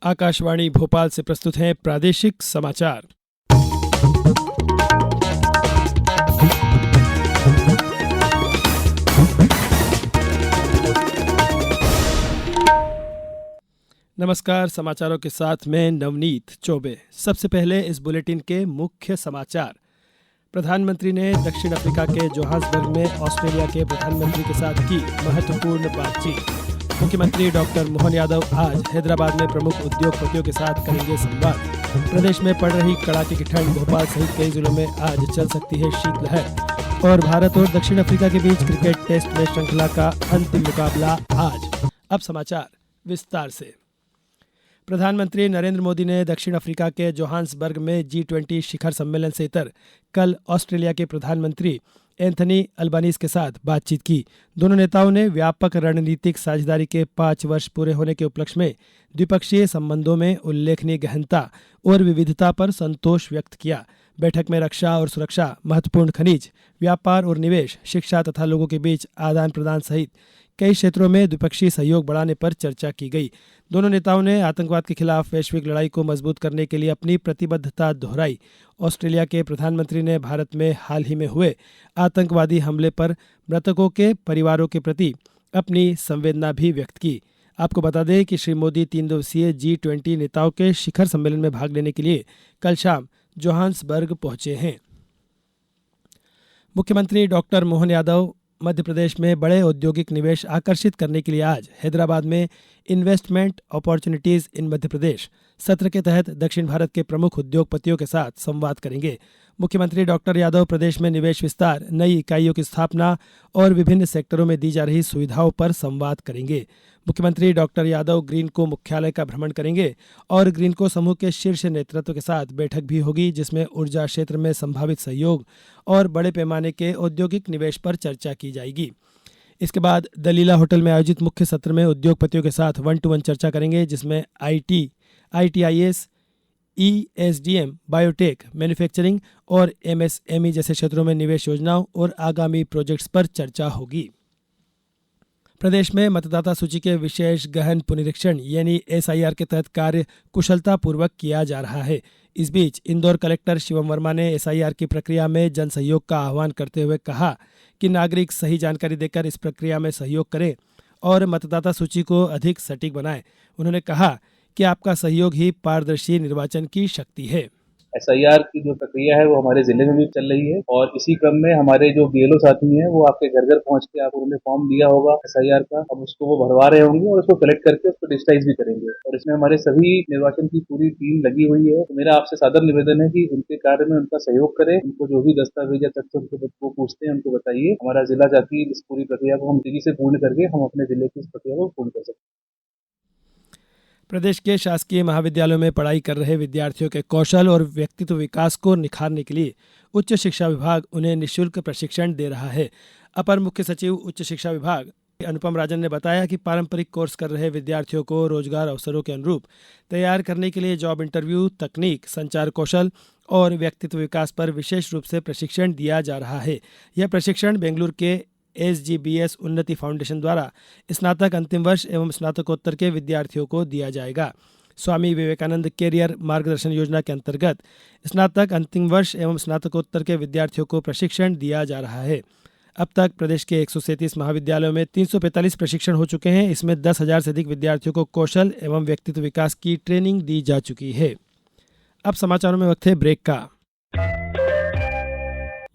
आकाशवाणी भोपाल से प्रस्तुत हैं प्रादेशिक समाचार। नमस्कार, समाचारों के साथ मैं नवनीत चौबे। सबसे पहले इस बुलेटिन के मुख्य समाचार। प्रधानमंत्री ने दक्षिण अफ्रीका के जोहान्सबर्ग में ऑस्ट्रेलिया के प्रधानमंत्री के साथ की महत्वपूर्ण बातचीत। मुख्यमंत्री डॉक्टर मोहन यादव आज हैदराबाद में प्रमुख उद्योगपतियों के साथ करेंगे संवाद। प्रदेश में पड़ रही कड़ाके की ठंड, भोपाल सहित कई जिलों में आज चल सकती है शीतलहर। और भारत और दक्षिण अफ्रीका के बीच क्रिकेट टेस्ट मैच श्रृंखला का अंतिम मुकाबला आज। अब समाचार विस्तार से। प्रधानमंत्री नरेंद्र मोदी ने दक्षिण अफ्रीका के जोहान्सबर्ग में G20 शिखर सम्मेलन से इतर कल ऑस्ट्रेलिया के प्रधानमंत्री एंथनी अल्बानीज के साथ बातचीत की। दोनों नेताओं ने व्यापक रणनीतिक साझेदारी के 5 वर्ष पूरे होने के उपलक्ष्य में द्विपक्षीय संबंधों में उल्लेखनीय गहनता और विविधता पर संतोष व्यक्त किया। बैठक में रक्षा और सुरक्षा, महत्वपूर्ण खनिज, व्यापार और निवेश, शिक्षा तथा लोगों के बीच आदान प्रदान सहित कई क्षेत्रों में द्विपक्षीय सहयोग बढ़ाने पर चर्चा की गई। दोनों नेताओं ने आतंकवाद के खिलाफ वैश्विक लड़ाई को मजबूत करने के लिए अपनी प्रतिबद्धता दोहराई। ऑस्ट्रेलिया के प्रधानमंत्री ने भारत में हाल ही में हुए आतंकवादी हमले पर मृतकों के परिवारों के प्रति अपनी संवेदना भी व्यक्त की। आपको बता दें कि श्री मोदी 3 दिवसीय G20 नेताओं के शिखर सम्मेलन में भाग लेने के लिए कल शाम जोहान्सबर्ग पहुंचे हैं। मुख्यमंत्री डॉक्टर मोहन यादव मध्य प्रदेश में बड़े औद्योगिक निवेश आकर्षित करने के लिए आज हैदराबाद में investment opportunities in Madhya Pradesh सत्र के तहत दक्षिण भारत के प्रमुख उद्योगपतियों के साथ संवाद करेंगे। मुख्यमंत्री डॉक्टर यादव प्रदेश में निवेश विस्तार, नई इकाइयों की स्थापना और विभिन्न सेक्टरों में दी जा रही सुविधाओं पर संवाद करेंगे। मुख्यमंत्री डॉक्टर यादव ग्रीनको मुख्यालय का भ्रमण करेंगे और ग्रीनको समूह के शीर्ष नेतृत्व के साथ बैठक भी होगी, जिसमें ऊर्जा क्षेत्र में संभावित सहयोग और बड़े पैमाने के औद्योगिक निवेश पर चर्चा की जाएगी। इसके बाद दलीला होटल में आयोजित मुख्य सत्र में उद्योगपतियों के साथ 1-to-1 चर्चा करेंगे, जिसमें IT, ITIS, ESDM, biotech, manufacturing और MSME जैसे क्षेत्रों में निवेश योजनाओं और आगामी प्रोजेक्ट्स पर चर्चा होगी। प्रदेश में मतदाता सूची के विशेष गहन पुनरीक्षण यानी SIR के तहत कार्य कुशलतापूर्वक किया जा रहा है। इस बीच इंदौर कलेक्टर शिवम वर्मा ने SIR की प्रक्रिया में जन सहयोग का आह्वान करते हुए कहा कि नागरिक सही जानकारी देकर इस प्रक्रिया में सहयोग करें और मतदाता सूची को अधिक सटीक बनाएं। उन्होंने कहा कि आपका सहयोग ही पारदर्शी निर्वाचन की शक्ति है। SIR की जो प्रक्रिया है वो हमारे जिले में भी चल रही है और इसी क्रम में हमारे जो BLO साथी हैं वो आपके घर घर पहुंच के आप उन्होंने फॉर्म दिया होगा SIR का, अब उसको वो भरवा रहे होंगे और उसको कलेक्ट करके उसको डिजिटाइज भी करेंगे और इसमें हमारे सभी निर्वाचन की पूरी टीम लगी हुई है। तो मेरा आपसे सादर निवेदन है कि उनके कार्य में उनका सहयोग करें, उनको जो भी दस्तावेज या तथ्य वो पूछते हैं उनको बताइए। हमारा जिला जाति इस पूरी प्रक्रिया को हम तेजी से पूर्ण करके हम अपने जिले की इस प्रक्रिया को पूर्ण कर सकते हैं। प्रदेश के शासकीय महाविद्यालयों में पढ़ाई कर रहे विद्यार्थियों के कौशल और व्यक्तित्व विकास को निखारने के लिए उच्च शिक्षा विभाग उन्हें निःशुल्क प्रशिक्षण दे रहा है। अपर मुख्य सचिव उच्च शिक्षा विभाग अनुपम राजन ने बताया कि पारंपरिक कोर्स कर रहे विद्यार्थियों को रोजगार अवसरों के अनुरूप तैयार करने के लिए जॉब इंटरव्यू, तकनीक, संचार कौशल और व्यक्तित्व विकास पर विशेष रूप से प्रशिक्षण दिया जा रहा है। यह प्रशिक्षण बेंगलुरु के SGBS उन्नति फाउंडेशन द्वारा स्नातक अंतिम वर्ष एवं स्नातकोत्तर के विद्यार्थियों को दिया जाएगा। स्वामी विवेकानंद कैरियर मार्गदर्शन योजना के अंतर्गत स्नातक अंतिम वर्ष एवं स्नातकोत्तर के विद्यार्थियों को प्रशिक्षण दिया जा रहा है। अब तक प्रदेश के 137 महाविद्यालयों में 345 प्रशिक्षण हो चुके हैं। इसमें 10,000 से अधिक विद्यार्थियों को कौशल एवं व्यक्तित्व विकास की ट्रेनिंग दी जा चुकी है। अब समाचारों में वक्त है ब्रेक का।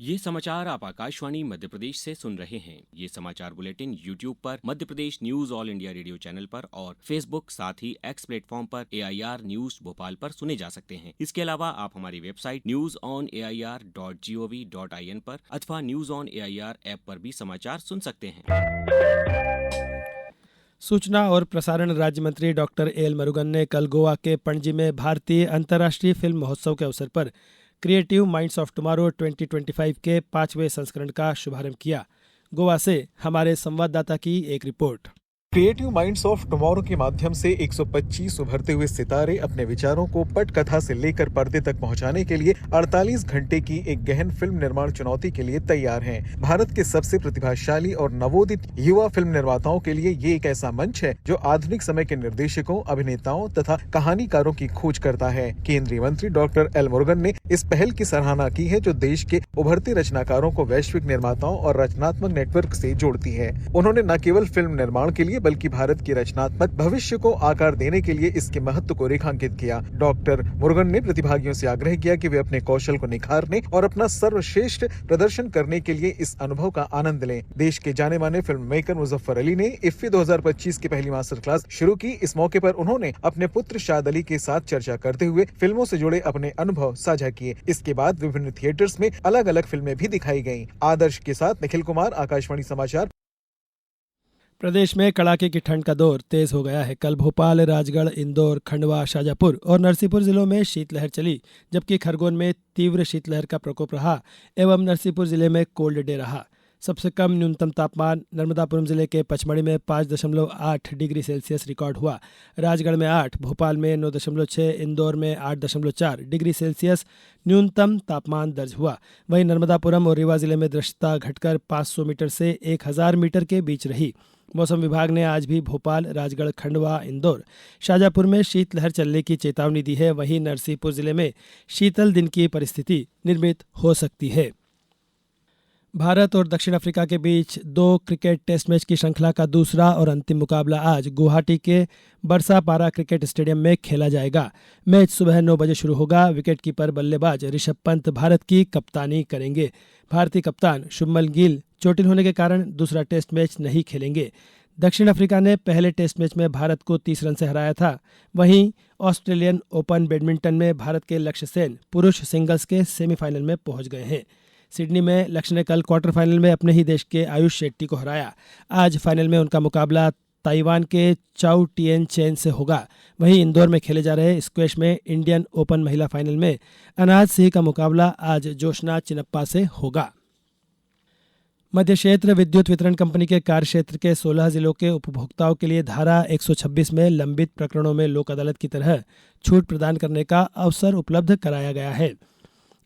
ये समाचार आप आकाशवाणी मध्य प्रदेश से सुन रहे हैं। ये समाचार बुलेटिन YouTube पर Madhya Pradesh news All India Radio channel पर और Facebook साथ ही X प्लेटफॉर्म पर AIR न्यूज भोपाल पर सुने जा सकते हैं। इसके अलावा आप हमारी वेबसाइट newsonair.gov.in पर अथवा न्यूज ऑन AIR ऐप पर भी समाचार सुन सकते हैं। सूचना और प्रसारण राज्य मंत्री डॉक्टर एल मुरुगन ने कल गोवा के पणजी में भारतीय अंतर्राष्ट्रीय फिल्म महोत्सव के अवसर पर क्रिएटिव माइंड्स ऑफ टुमारो 2025 के 5वें संस्करण का शुभारंभ किया। गोवा से हमारे संवाददाता की एक report. Creative minds of tomorrow के माध्यम से 125 उभरते हुए सितारे अपने विचारों को पटकथा से लेकर पर्दे तक पहुंचाने के लिए 48 घंटे की एक गहन फिल्म निर्माण चुनौती के लिए तैयार हैं। भारत के सबसे प्रतिभाशाली और नवोदित युवा फिल्म निर्माताओं के लिए ये एक ऐसा मंच है जो आधुनिक समय के निर्देशकों, अभिनेताओं तथा कहानीकारों की खोज करता है। केंद्रीय मंत्री डॉक्टर एल मुरुगन ने इस पहल की सराहना की है जो देश के उभरते रचनाकारों को वैश्विक निर्माताओं और रचनात्मक नेटवर्क से जोड़ती है। उन्होंने न केवल फिल्म निर्माण के लिए बल्कि भारत की रचनात्मक भविष्य को आकार देने के लिए इसके महत्व को रेखांकित किया। डॉक्टर मुरुगन ने प्रतिभागियों से आग्रह किया कि वे अपने कौशल को निखारने और अपना सर्वश्रेष्ठ प्रदर्शन करने के लिए इस अनुभव का आनंद लें। देश के जाने माने फिल्म मेकर मुजफ्फर अली ने इफ्फी 2025 की पहली मास्टर क्लास शुरू की। इस मौके पर उन्होंने अपने पुत्र शाद अली के साथ चर्चा करते हुए फिल्मों से जुड़े अपने अनुभव साझा किए। इसके बाद विभिन्न थिएटर्स में अलग अलग फिल्में भी दिखाई गयी। आदर्श के साथ निखिल कुमार, आकाशवाणी समाचार। प्रदेश में कड़ाके की ठंड का दौर तेज हो गया है। कल भोपाल, राजगढ़, इंदौर, खंडवा, शाजापुर और नरसिंहपुर जिलों में शीतलहर चली, जबकि खरगोन में तीव्र शीतलहर का प्रकोप रहा एवं नरसिंहपुर जिले में कोल्ड डे रहा। सबसे कम न्यूनतम तापमान नर्मदापुरम जिले के पचमढ़ी में 5.8 डिग्री सेल्सियस रिकॉर्ड हुआ। राजगढ़ में 8, भोपाल में 9.6, इंदौर में 8.4 डिग्री सेल्सियस न्यूनतम तापमान दर्ज हुआ। वहीं नर्मदापुरम और रीवा जिले में दृश्यता घटकर 500 मीटर से 1000 मीटर के बीच रही। मौसम विभाग ने आज भी भोपाल, राजगढ़, खंडवा, इंदौर, शाजापुर में शीतलहर चलने की चेतावनी दी है। वहीं नरसिंहपुर जिले में शीतल दिन की परिस्थिति निर्मित हो सकती है। भारत और दक्षिण अफ्रीका के बीच 2 क्रिकेट टेस्ट मैच की श्रृंखला का दूसरा और अंतिम मुकाबला आज गुवाहाटी के बरसापारा क्रिकेट स्टेडियम में खेला जाएगा। मैच सुबह 9 बजे शुरू होगा। विकेटकीपर बल्लेबाज ऋषभ पंत भारत की कप्तानी करेंगे। भारतीय कप्तान शुभमन गिल चोटिल होने के कारण दूसरा टेस्ट मैच नहीं खेलेंगे। दक्षिण अफ्रीका ने पहले टेस्ट मैच में भारत को 30 रन से हराया था। वहीं ऑस्ट्रेलियन ओपन बैडमिंटन में भारत के लक्ष्य सेन पुरुष सिंगल्स के सेमीफाइनल में पहुंच गए हैं। सिडनी में लक्ष्य ने कल क्वार्टर फाइनल में अपने ही देश के आयुष शेट्टी को हराया। आज फाइनल में उनका मुकाबला ताइवान के चाउ टिएन चेन से होगा। वहीं इंदौर में खेले जा रहे स्क्वैश में इंडियन ओपन महिला फाइनल में अनाज सिंह का मुकाबला आज जोशना चिनप्पा से होगा। मध्य क्षेत्र विद्युत वितरण कंपनी के कार्यक्षेत्र के 16 जिलों के उपभोक्ताओं के लिए धारा 126 में लंबित प्रकरणों में लोक अदालत की तरह छूट प्रदान करने का अवसर उपलब्ध कराया गया है।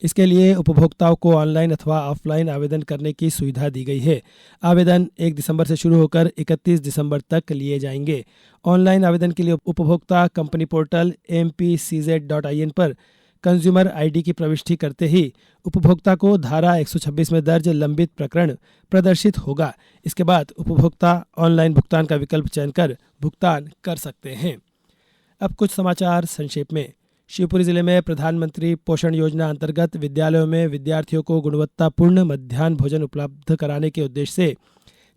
इसके लिए उपभोक्ताओं को ऑनलाइन अथवा ऑफलाइन आवेदन करने की सुविधा दी गई है। आवेदन 1 दिसंबर से शुरू होकर 31 दिसंबर तक लिए जाएंगे। ऑनलाइन आवेदन के लिए उपभोक्ता कंपनी पोर्टल mpcz.in पर कंज्यूमर आईडी की प्रविष्टि करते ही उपभोक्ता को धारा 126 में दर्ज लंबित प्रकरण प्रदर्शित होगा। इसके बाद उपभोक्ता ऑनलाइन भुगतान का विकल्प चयन कर भुगतान कर सकते हैं। अब कुछ समाचार संक्षेप में। शिवपुरी जिले में प्रधानमंत्री पोषण योजना अंतर्गत विद्यालयों में विद्यार्थियों को गुणवत्तापूर्ण मध्याह्न भोजन उपलब्ध कराने के उद्देश्य से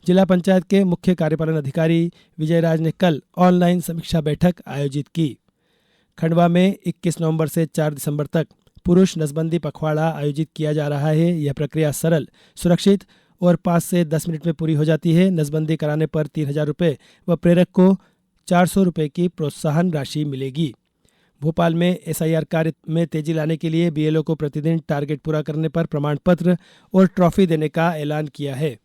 जिला पंचायत के मुख्य कार्यपालन अधिकारी विजयराज ने कल ऑनलाइन समीक्षा बैठक आयोजित की। खंडवा में 21 नवंबर से 4 दिसंबर तक पुरुष नसबंदी पखवाड़ा आयोजित किया जा रहा है। यह प्रक्रिया सरल, सुरक्षित और 5 से 10 मिनट में पूरी हो जाती है। नसबंदी कराने पर 3000 रुपये व प्रेरक को 400 रुपये की प्रोत्साहन राशि मिलेगी। भोपाल में SIR कार्य में तेजी लाने के लिए BLO को प्रतिदिन टारगेट पूरा करने पर प्रमाण पत्र और ट्रॉफी देने का ऐलान किया है।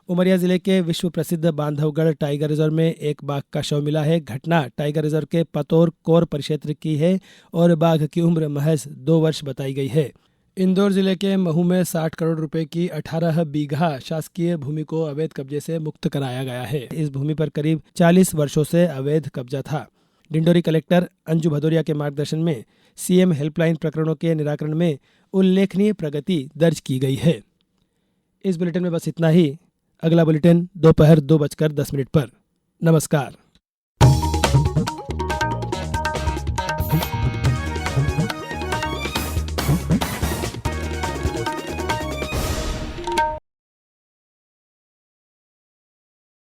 उमरिया जिले के विश्व प्रसिद्ध बांधवगढ़ टाइगर रिजर्व में एक बाघ का शव मिला है। घटना टाइगर रिजर्व के पतौर कोर परिक्षेत्र की है और बाघ की उम्र महज 2 वर्ष बताई गई है। इंदौर जिले के महू में 60 करोड़ रुपए की 18 बीघा शासकीय भूमि को अवैध कब्जे से मुक्त कराया गया है। इस भूमि पर करीब 40 वर्षों से अवैध कब्जा था। डिंडोरी कलेक्टर अंजू भदौरिया के मार्गदर्शन में CM हेल्पलाइन प्रकरणों के निराकरण में उल्लेखनीय प्रगति दर्ज की गई है। इस बुलेटिन में बस इतना ही। अगला बुलेटिन दोपहर 2:10 पर। नमस्कार।